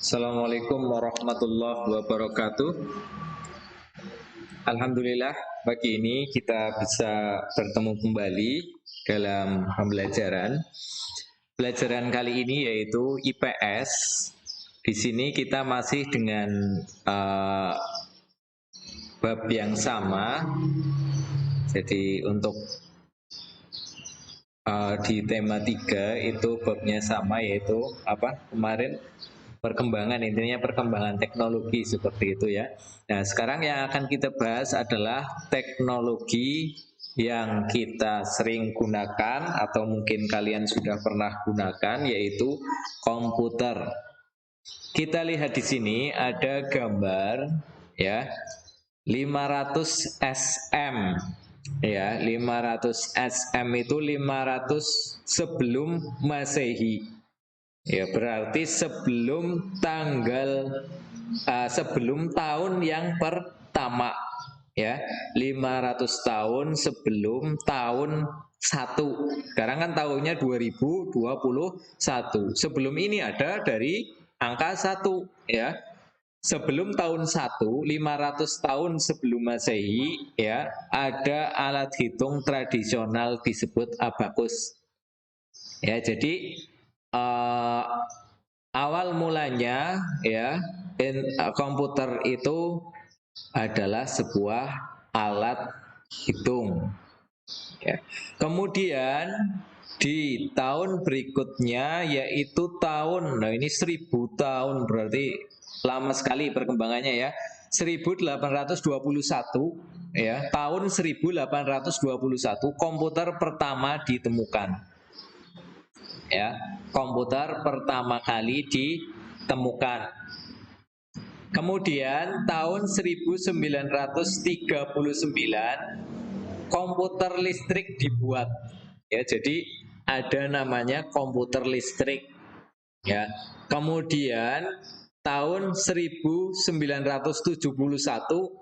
Assalamualaikum warahmatullahi wabarakatuh. Alhamdulillah, pagi ini kita bisa bertemu kembali dalam pembelajaran. Pelajaran kali ini yaitu IPS. Di sini kita masih dengan bab yang sama. Jadi untuk di tema 3 itu babnya sama, yaitu apa kemarin, perkembangan, intinya perkembangan teknologi seperti itu ya. Nah, sekarang yang akan kita bahas adalah teknologi yang kita sering gunakan atau mungkin kalian sudah pernah gunakan, yaitu komputer. Kita lihat di sini ada gambar ya, 500 SM ya. 500 SM itu 500 sebelum Masehi. Ya, berarti sebelum tahun yang pertama ya. 500 tahun sebelum tahun 1. Sekarang kan tahunnya 2021. Sebelum ini ada dari angka 1 ya. Sebelum tahun 1, 500 tahun sebelum Masehi ya, ada alat hitung tradisional disebut abakus. Ya, jadi awal mulanya ya, komputer itu adalah sebuah alat hitung. Ya. Kemudian di tahun berikutnya yaitu nah ini 1000 tahun, berarti lama sekali perkembangannya ya. 1821 ya, tahun 1821 komputer pertama ditemukan. Ya, komputer pertama kali ditemukan. Kemudian tahun 1939 komputer listrik dibuat. Ya, jadi ada namanya komputer listrik. Ya. Kemudian tahun 1971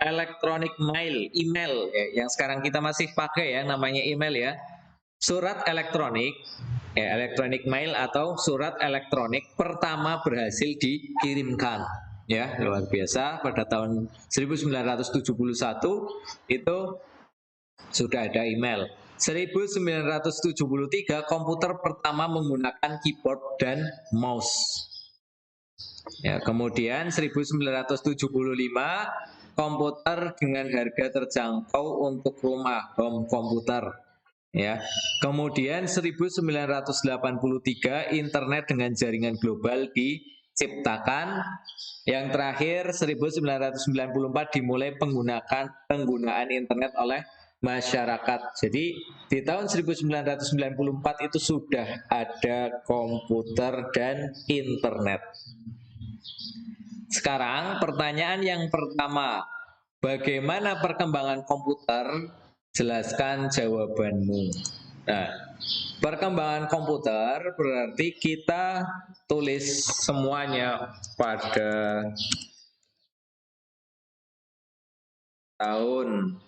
electronic mail, email ya, yang sekarang kita masih pakai ya, namanya email ya. Surat elektronik, electronic mail atau surat elektronik pertama berhasil dikirimkan. Ya, luar biasa, pada tahun 1971 itu sudah ada email. 1973 komputer pertama menggunakan keyboard dan mouse. Ya, kemudian 1975 komputer dengan harga terjangkau untuk rumah, home komputer. Ya. Kemudian 1983 internet dengan jaringan global diciptakan. Yang terakhir 1994 dimulai penggunaan internet oleh masyarakat. Jadi di tahun 1994 itu sudah ada komputer dan internet. Sekarang pertanyaan yang pertama, bagaimana perkembangan komputer? Jelaskan jawabanmu. Nah, perkembangan komputer berarti kita tulis semuanya pada tahun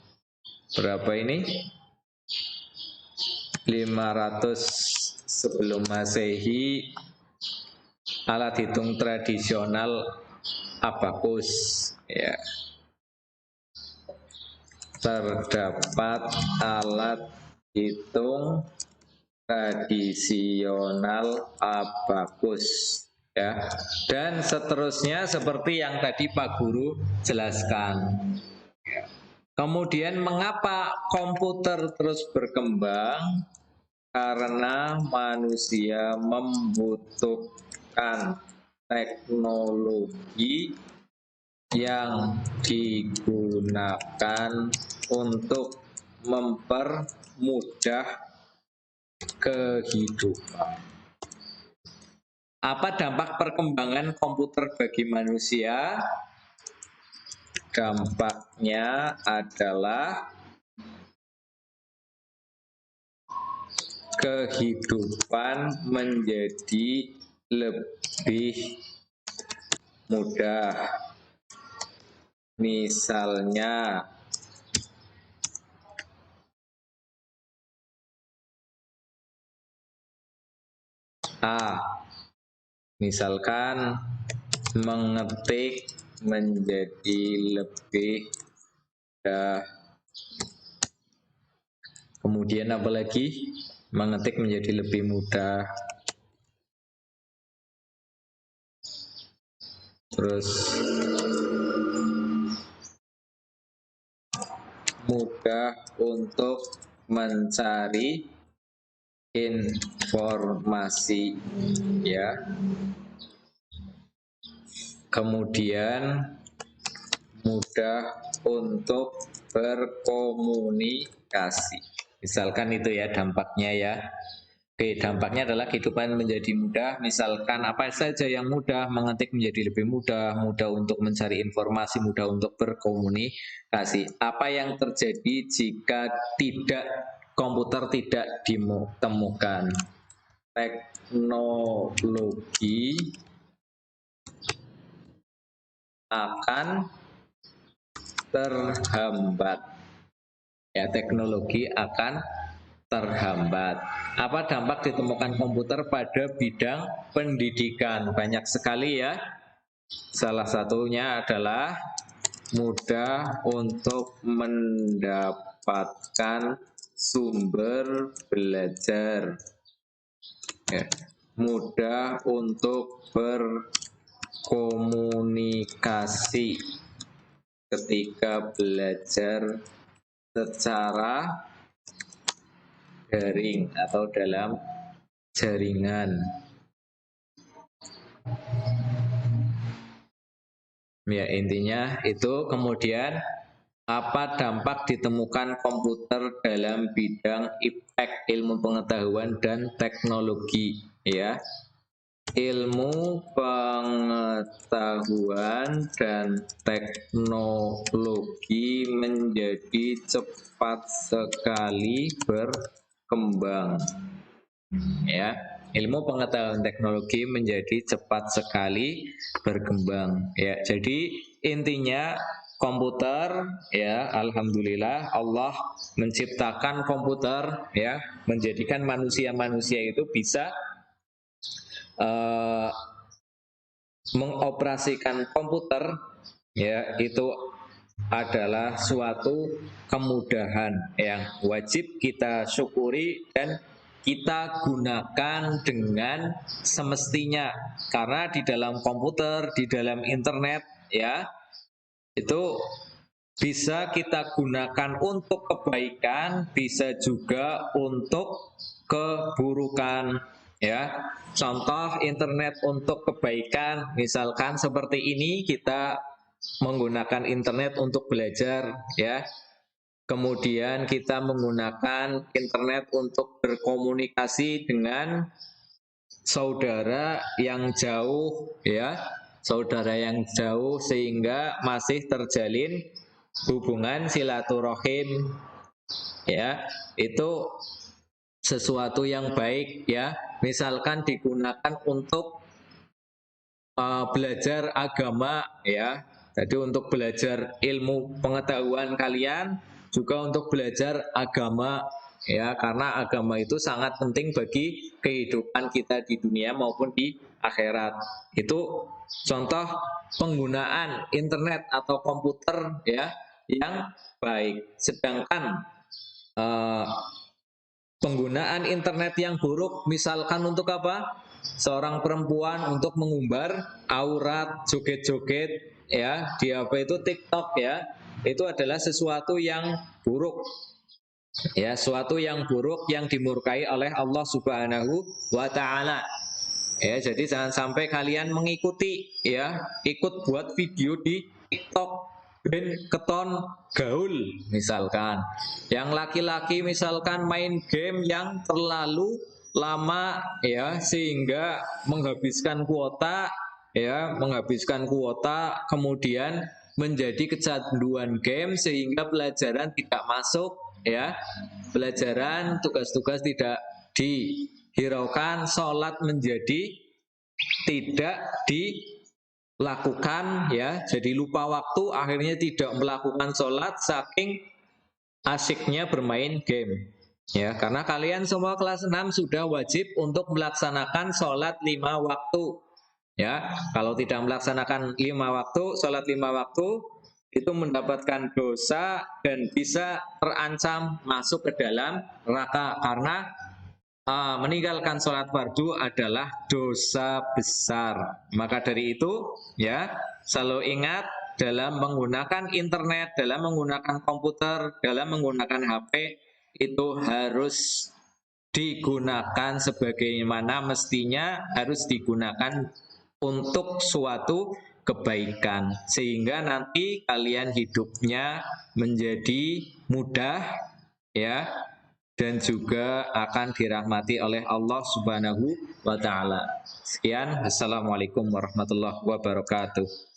berapa ini? 500 sebelum Masehi, alat hitung tradisional abakus ya. Terdapat alat hitung tradisional abakus ya, dan seterusnya seperti yang tadi Pak Guru jelaskan. Kemudian mengapa komputer terus berkembang? Karena manusia membutuhkan teknologi yang digunakan untuk mempermudah kehidupan. Apa dampak perkembangan komputer bagi manusia? Dampaknya adalah kehidupan menjadi lebih mudah. Misalnya misalkan mengetik menjadi lebih mudah. Kemudian apalagi? Mengetik menjadi lebih mudah. Terus mudah untuk mencari informasi, ya. Kemudian mudah untuk berkomunikasi. Misalkan itu ya dampaknya ya. Oke, dampaknya adalah kehidupan menjadi mudah. Misalkan apa saja yang mudah, mengetik menjadi lebih mudah, mudah untuk mencari informasi, mudah untuk berkomunikasi. Apa yang terjadi jika komputer tidak ditemukan? Teknologi akan terhambat. Ya, teknologi akan terhambat. Apa dampak ditemukan komputer pada bidang pendidikan? Banyak sekali ya. Salah satunya adalah mudah untuk mendapatkan sumber belajar. Ya, mudah untuk berkomunikasi ketika belajar secara daring atau dalam jaringan. Ya, intinya itu. Kemudian apa dampak ditemukan komputer dalam bidang IPTEK, ilmu pengetahuan dan teknologi, ya. Ilmu pengetahuan dan teknologi menjadi cepat sekali berkembang. Ya, ilmu pengetahuan teknologi menjadi cepat sekali berkembang. Ya, jadi intinya komputer, ya, alhamdulillah Allah menciptakan komputer, ya, menjadikan manusia-manusia itu bisa mengoperasikan komputer, ya, itu adalah suatu kemudahan yang wajib kita syukuri dan kita gunakan dengan semestinya. Karena di dalam komputer, di dalam internet, ya, itu bisa kita gunakan untuk kebaikan, bisa juga untuk keburukan, ya. Contoh internet untuk kebaikan, misalkan seperti ini, kita menggunakan internet untuk belajar, ya. Kemudian kita menggunakan internet untuk berkomunikasi dengan saudara yang jauh, ya. Saudara yang jauh, sehingga masih terjalin hubungan silaturahim, ya. Itu sesuatu yang baik, ya. Misalkan digunakan untuk belajar agama, ya. Jadi untuk belajar ilmu pengetahuan kalian, juga untuk belajar agama, ya, karena agama itu sangat penting bagi kehidupan kita di dunia maupun di akhirat. Itu contoh penggunaan internet atau komputer, ya, yang baik. Sedangkan penggunaan internet yang buruk, misalkan untuk apa? Seorang perempuan untuk mengumbar aurat, joget-joget, ya, di apa itu TikTok, ya, itu adalah sesuatu yang buruk, ya, sesuatu yang buruk yang dimurkai oleh Allah Subhanahu wa Ta'ala. Ya, jadi jangan sampai kalian mengikuti, ya, ikut buat video di TikTok ben keton gaul, misalkan. Yang laki-laki misalkan main game yang terlalu lama, ya, sehingga menghabiskan kuota, ya, menghabiskan kuota, kemudian menjadi kecanduan game sehingga pelajaran tidak masuk, ya. Pelajaran, tugas-tugas tidak dihiraukan, sholat menjadi tidak dilakukan, ya, jadi lupa waktu, akhirnya tidak melakukan sholat saking asyiknya bermain game, ya. Karena kalian semua kelas 6 sudah wajib untuk melaksanakan sholat 5 waktu, Ya, kalau tidak melaksanakan 5 waktu, sholat 5 waktu itu mendapatkan dosa dan bisa terancam masuk ke dalam neraka karena meninggalkan sholat fardu adalah dosa besar. Maka dari itu, ya, selalu ingat dalam menggunakan internet, dalam menggunakan komputer, dalam menggunakan HP itu harus digunakan sebagaimana mestinya, harus digunakan untuk suatu kebaikan sehingga nanti kalian hidupnya menjadi mudah, ya, dan juga akan dirahmati oleh Allah Subhanahu wa taala. Sekian, assalamualaikum warahmatullahi wabarakatuh.